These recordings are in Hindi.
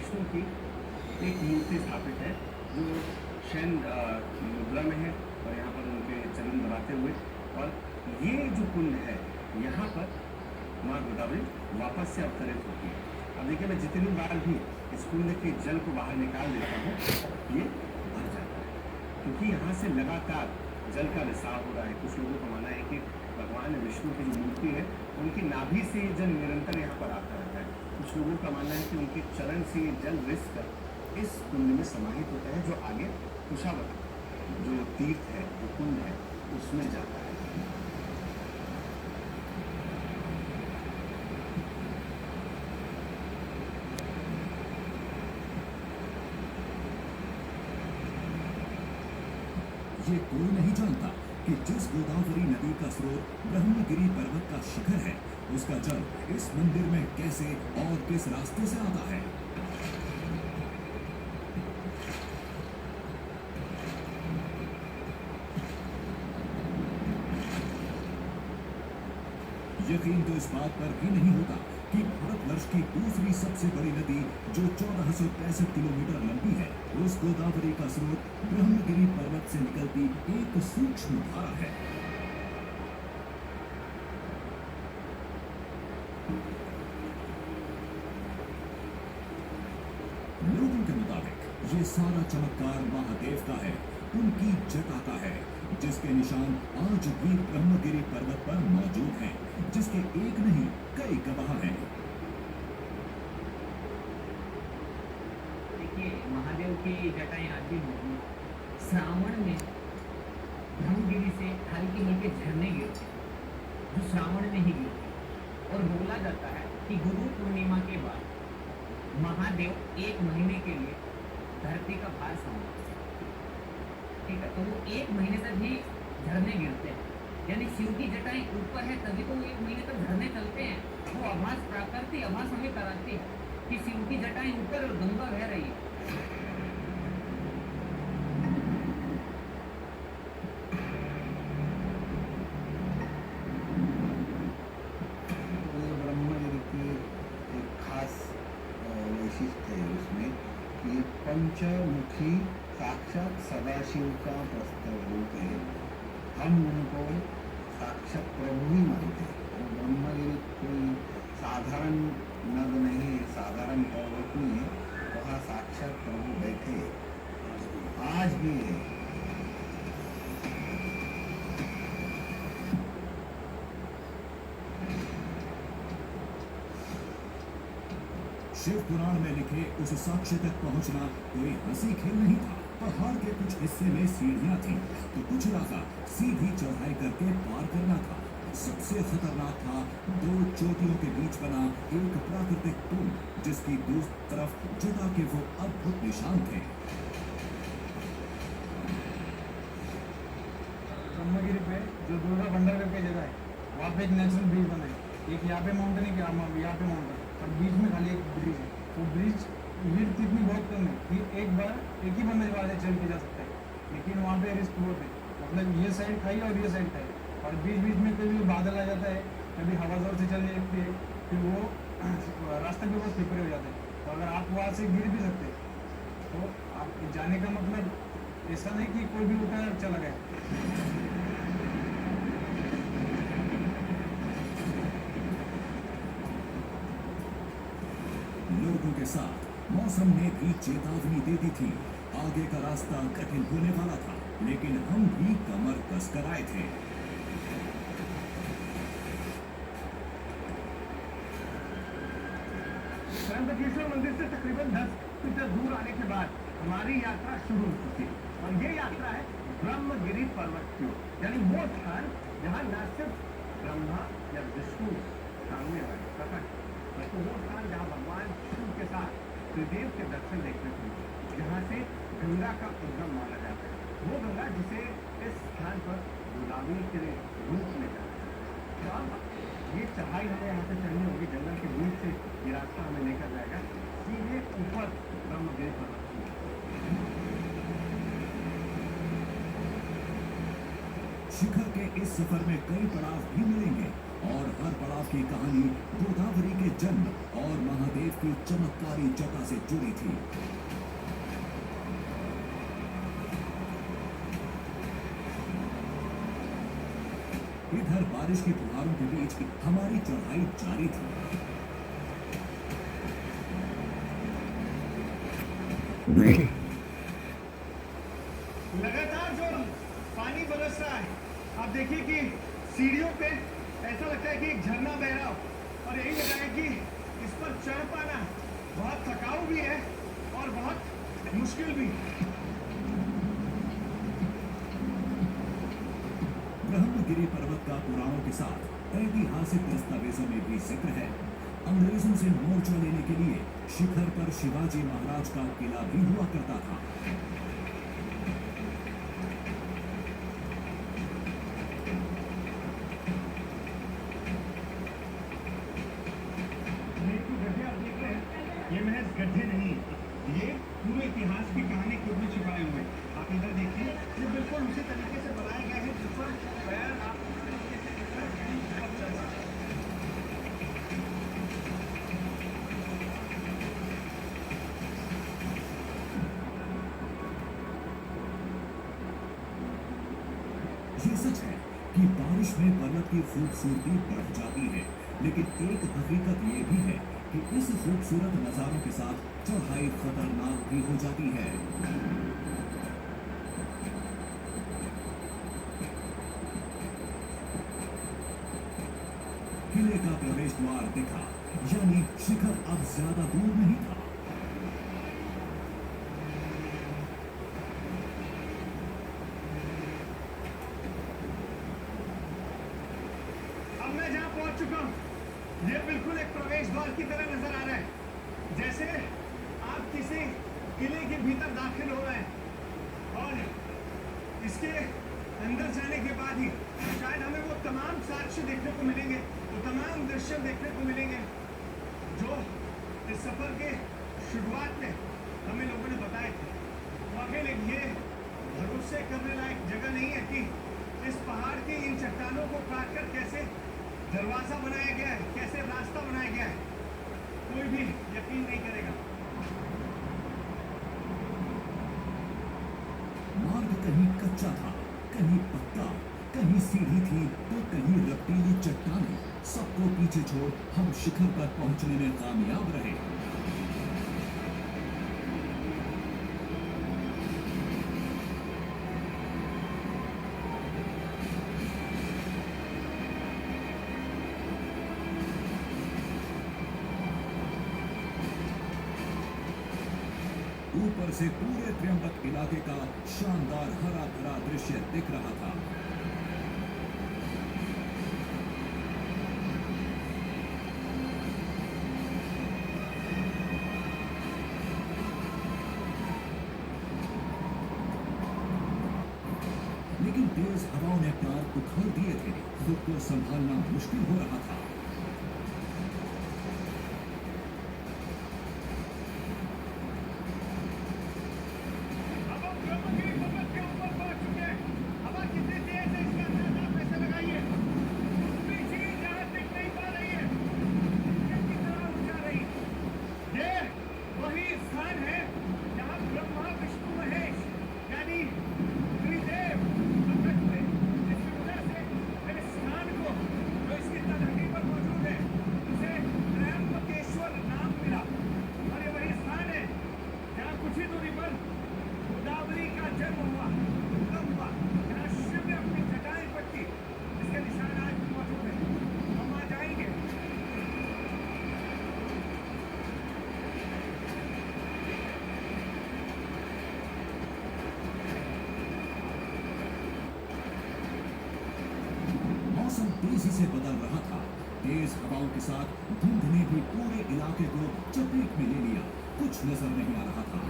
विष्णु की एक मूर्ति स्थापित है जो शयन मुद्रा में है और यहाँ पर उनके चरण दबाते हुए, और ये जो कुंड है यहाँ पर माँ गोदावरी वापस से अवतरित होती है। अब देखिए, मैं जितनी बार भी इस कुंड के जल को बाहर निकाल देता हूँ ये भर जाता है, क्योंकि यहाँ से लगातार जल का रिसाव हो रहा है। कुछ लोगों का मानना है कि भगवान विष्णु की जो मूर्ति है उनकी नाभि से ये जल निरंतर यहाँ पर आता रहता है। कुछ लोगों का मानना है कि उनके चरण से ये जल रिस कर इस कुंड में समाहित होता है, जो आगे कुशावत जो तीर्थ है, जो कुंड है, उसमें जाता है। ये कोई नहीं जानता कि जिस गोदावरी नदी का स्रोत ब्रह्मगिरी पर्वत का शिखर है, उसका जल इस मंदिर में कैसे और किस रास्ते से आता है। यकीन तो इस बात पर भी नहीं होता कि भारतवर्ष की दूसरी सबसे बड़ी नदी जो 1463 किलोमीटर लंबी है, उस गोदावरी का स्रोत ब्रह्मगिरी पर्वत से निकलती एक सूक्ष्म धारा है। लोगों के मुताबिक ये सारा चमत्कार महादेव का है, उनकी जटा का है, जिसके निशान आज भी ब्रह्मगिरी पर्वत पर मौजूद हैं, जिसके एक नहीं कई गवाह हैं। देखिए, महादेव की जटाएं आज भी मौजूद। श्रावण में ब्रह्मगिरी से हल्के हल्के झरने गिरते हैं, जो श्रावण में ही गिरते, और बोला जाता है कि गुरु पूर्णिमा के बाद महादेव 1 महीने के लिए धरती का भार संभालते हैं। ठीक है, तो वो 1 महीने तक ही झरने गिरते हैं, यानी शिव की जटाएं ऊपर है तभी तो वो 1 महीने तक झरने चलते हैं। वो आभास प्राकृति आभास हमें कराती है कि शिव की जटाएं ऊपर और गंगा बह रही है। ब्रह्मगिरी की एक खास वैशिष्ट्य है उसमें कि पंचमुखी साक्षात सदाशिव का प्रस्तव रूप है। हम उनको साक्षात प्रभु ही मानते हैं। और ब्रह्मगिरी कोई साधारण नद नहीं है, साधारण पर्वत नहीं है, वहाँ साक्षात प्रभु बैठे आज भी है। शिव पुराण में लिखे उस साक्ष्य तक पहुंचना कोई हंसी खेल नहीं था। पहाड़ के कुछ हिस्से में सीढ़ियां थी, तो कुछ इलाका सीधी चढ़ाई करके पार करना था। सबसे खतरनाक था 2 चोटियों के बीच बना एक प्राकृतिक पुल, जिसकी दूसरी तरफ जटा के वो अद्भुत निशान थे। ब्रह्मगिरी पे जो दुर्गा भंडार पे जगह है, वहाँ पे एक नेचुरल ब्रिज बना है। एक यहाँ पे माउंटेन है, यहाँ पे माउंटेन, और बीच में खाली एक ब्रिज है। वो ब्रिज विड्थ इतनी बहुत कम है कि एक ही बंदा वहाँ से चल के जा सकता है, लेकिन वहाँ पे रिस्क बहुत है। मतलब ये साइड खाई और ये साइड खाई, और बीच बीच में कभी बादल आ जाता है, कभी हवा जोर से चलने लगती है, फिर वो रास्ता भी बहुत स्लिपरी हो जाता है। तो अगर आप वहाँ से गिर भी सकते हैं, तो आप जाने का मतलब ऐसा नहीं कि कोई भी उठा चला गया। लोगों के साथ मौसम ने भी चेतावनी दे दी थी। आगे का रास्ता कठिन होने वाला था, लेकिन हम भी कमर कसकर आए थे। त्र्यंबकेश्वर मंदिर से तकरीबन 10 मीटर दूर आने के बाद हमारी यात्रा शुरू हो चुकी है, और ये यात्रा है ब्रह्मगिरी पर्वत की ओर, यानी वो स्थान जहाँ न सिर्फ ब्रह्मा या विष्णु सामने वाले प्रकट, बल्कि वो स्थान जहाँ भगवान शिव के साथ त्रिदेव के दर्शन देखने को मिले, जहाँ से गंगा का उद्गम माना जाता है। वो गंगा जिसे इस स्थान पर गोदावरी के रूप में जाना जाता है। तो ये चढ़ाई हमें यहाँ से चढ़नी होगी, जंगल के बीच से ये रास्ता हमें लेकर जाएगा सीधे ऊपर ब्रह्मगिरी पर्वत की। शिखर के इस सफर में कई पड़ाव भी मिलेंगे। और हर पड़ाव की कहानी गोदावरी के जन्म और महादेव की चमत्कारी जटा से जुड़ी थी। इधर बारिश की फुहारों के बीच हमारी चढ़ाई जारी थी। लगातार जो पानी बरस रहा है, आप देखिए कि सीढ़ियों पे ऐसा लगता है कि एक झरना बह रहा हो और यही लगा है कि इस पर चढ़ पाना बहुत थकाऊ भी है और बहुत मुश्किल भी। ब्रह्मगिरी पर्वत का पुराणों के साथ ऐतिहासिक दस्तावेजों में भी जिक्र है। अंग्रेजों से मोर्चा लेने के लिए शिखर पर शिवाजी महाराज का किला भी हुआ करता था। ये जो गड्ढे आप देख रहे हैं, ये महज गड्ढे नहीं, ये पूरे इतिहास की कहानी खुद में छिपाए हुए हैं। आप इधर देखिए, ये बिल्कुल उसी तरीके से बनाया गया है जिस पर पैर आप इस तरीके से इस पर चल सकते हैं। ये सच है कि बारिश में पर्वत की खूबसूरती बढ़ जाती है, लेकिन एक हकीकत ये भी है कि इस खूबसूरत नजारों के साथ चढ़ाई खतरनाक भी हो जाती है। किले का प्रवेश द्वार दिखा, यानी शिखर अब ज्यादा दूर नहीं था। अब मैं जहाँ पहुँच चुका हूँ, ये बिल्कुल एक प्रवेश द्वार की तरह नजर आ रहा है, जैसे आप किसी किले के भीतर दाखिल हो रहे हैं और इसके अंदर जाने के बाद ही शायद हमें वो तमाम साक्ष्य देखने को मिलेंगे, वो तमाम दृश्य देखने को मिलेंगे जो इस सफर के शुरुआत में हमें लोगों ने बताए थे। वाकई ये भरोसे करने लायक जगह नहीं है कि इस पहाड़ की इन चट्टानों को काट कर कैसे दरवाजा बनाया गया है, कैसे रास्ता बनाया गया है, कोई भी यकीन नहीं करेगा। मार्ग कहीं कच्चा था, कहीं पक्का, कहीं सीढ़ी थी तो कहीं रतीली चट्टानें। सबको पीछे छोड़ हम शिखर पर पहुंचने में कामयाब रहे। ऊपर से पूरे त्र्यंबक इलाके का शानदार हरा भरा दृश्य दिख रहा था। लेकिन तेज हवाओं ने पैर उखाड़ दिए थे, खुद को संभालना मुश्किल हो रहा था। अब हम ब्रह्मगिरी पर्वत के ऊपर पहुंच चुके हैं। हवा कितनी तेज है इसका अंदाजा आप ऐसे लगाइए। पूरी चीज जहां दिख नहीं पा रही है, कितनी तरह उड़ जा रही। ये वही स्थान है जहां ब्रह्मा विष्णु महेश यानी त्रिदेव प्रकट हुए, जिसकी वजह से इस स्थान को जो इसकी तलहटी पर मौजूद है उसे त्र्यंबकेश्वर नाम मिला। और ये वही स्थान है जहाँ कुछ ही दूरी पर गोदावरी का जन्म हुआ, उद्गम हुआ, जहाँ शिव ने अपनी जटाएं पट्टी, जिसके निशान आज भी मौजूद हैं। हम वहाँ जाएंगे। मौसम तेजी से बदल रहा था। तेज हवाओं के साथ धुंध ने भी पूरे इलाके को चपेट में ले लिया। कुछ नजर नहीं आ रहा था।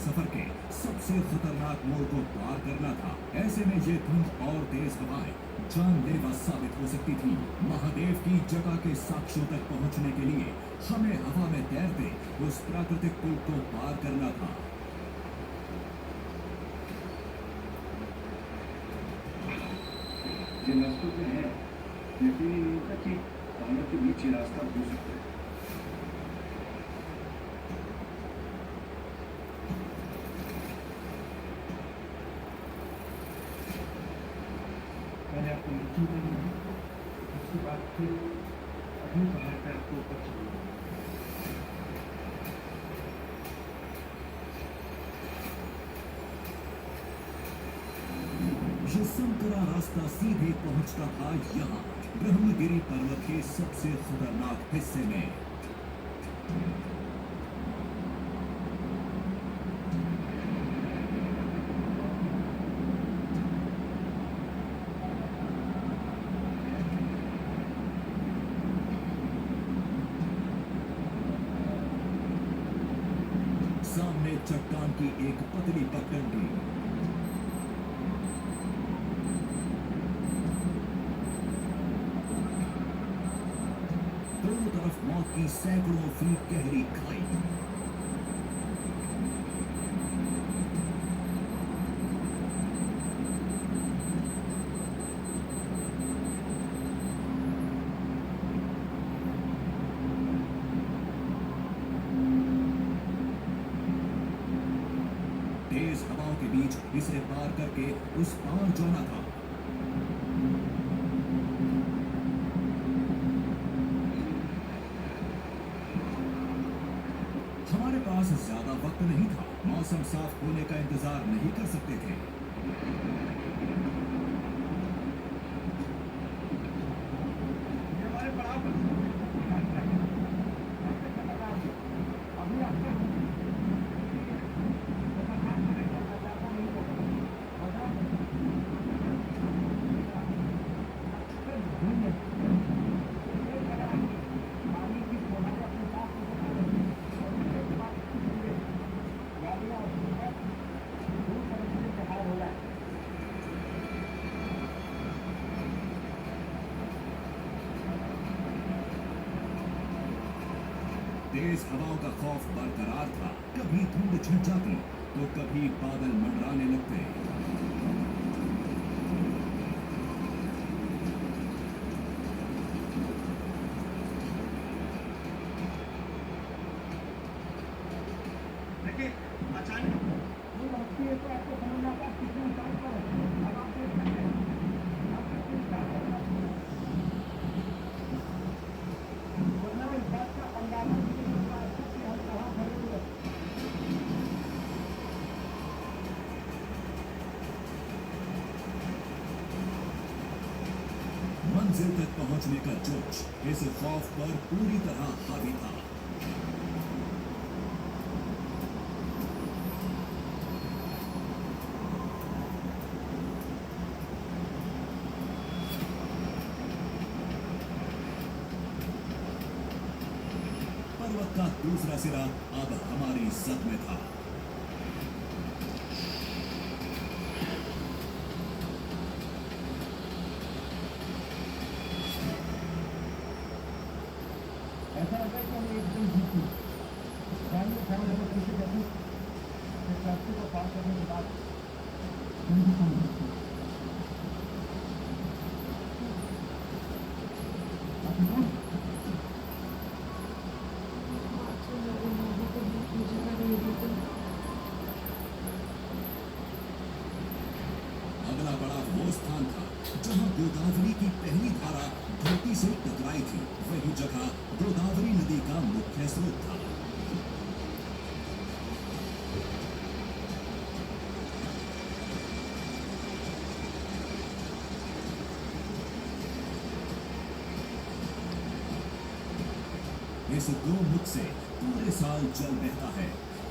सफर के सबसे खतरनाक मोड़ को पार करना था। ऐसे में ये धुंध और तेज हवाएं जानलेवा साबित हो सकती थी। महादेव की जगह के साक्ष्यों तक पहुंचने के लिए हमें हवा में तैरते उस प्राकृतिक पुल को पार करना था। जिन रास्तों पे है यकीन ही नहीं होता कि पहाड़ों के बीच ये रास्ता हो सकता है। मैंने आपको नीचे देनी है, उसके बाद फिर अभी पहाड़ पे आपको ऊपर चलना है। ये संकरा रास्ता सीधे पहुंचता था यहाँ ब्रह्मगिरी पर्वत के सबसे खतरनाक हिस्से में। सामने चट्टान की एक पतली पगडंडी, दोनों तरफ मौत की सैकड़ों फीट गहरी खाई। तेज हवाओं के बीच इसे पार करके उस पार जाना था। हमारे पास ज्यादा वक्त नहीं था। मौसम साफ होने का इंतजार नहीं कर सकते थे। ये हमारे पड़ाव पर अभी आपको तेज हवाओं का खौफ बरकरार था। कभी धुंध छट जाती तो कभी बादल मंडराने लगते। देखिए अचानक वो लगती है तो आपको समझ आता है कितने साल पर है। अब आप देख सकते हैं आपको किस साल पर है। वरना इस बात का अंदाजा नहीं लगा सकते कि हम कहाँ खड़े हुए हैं। मंजिल तक पहुंचने का जोश इस खौफ पर पूरी तरह हावी था। पर्वत का दूसरा सिरा अब हमारी जद में था। ऐसा लगा कि हम एकदम जीते। गाड़ी में खड़े होकर कैसे कहते इस रास्ते को पार करने के बाद जल्दी समझ सकते हैं। अगला पड़ाव वो स्थान था जहां गोदावरी की पहली धारा धरती से टकराई थी। वही जगह गोदावरी नदी का मुख्य स्रोत था। इस गोमुख से पूरे साल जल बहता है,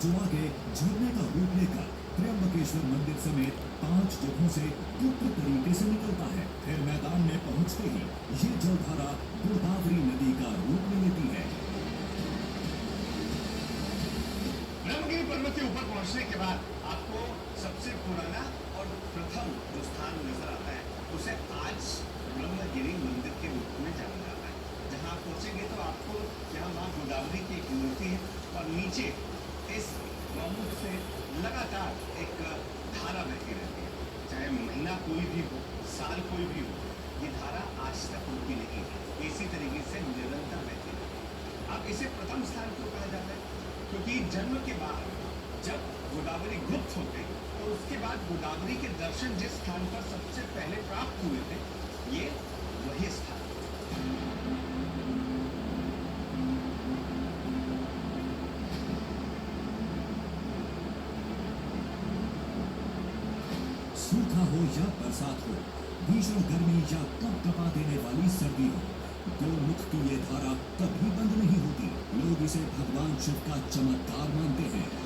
जो आगे झरने का रूप लेकर त्र्यंबकेश्वर मंदिर समेत 5 जगहों से गुप्त तरीके से निकलता है। फिर मैदान में पहुंचते ही ये जलधारा गोदावरी नदी का रूप ले लेती है। ब्रह्मगिरी पर्वत के ऊपर पहुंचने के बाद आपको सबसे पुराना और प्रथम जो स्थान नजर आता है उसे आज ब्रह्मगिरी मंदिर के रूप में जाना जाता है। जहां आप पहुंचेंगे तो आपको यहाँ माँ गोदावरी की एक मूर्ति है और नीचे इस गौमुख से लगातार एक धारा बहती रहती है। चाहे महीना कोई भी हो, साल कोई भी हो, ये धारा आज तक रुकी नहीं है। इसी तरीके से निरंतर बहती है। अब इसे प्रथम स्थान क्यों कहा जाता है? क्योंकि जन्म के बाद जब गोदावरी गुप्त होते तो उसके बाद गोदावरी के दर्शन जिस स्थान पर सबसे पहले प्राप्त हुए थे, ये वही स्थान है। सूखा हो या बरसात हो, भीषण गर्मी या कपकपा देने वाली सर्दी हो, गोमुख की ये धारा कभी बंद नहीं होती। लोग इसे भगवान शिव का चमत्कार मानते हैं।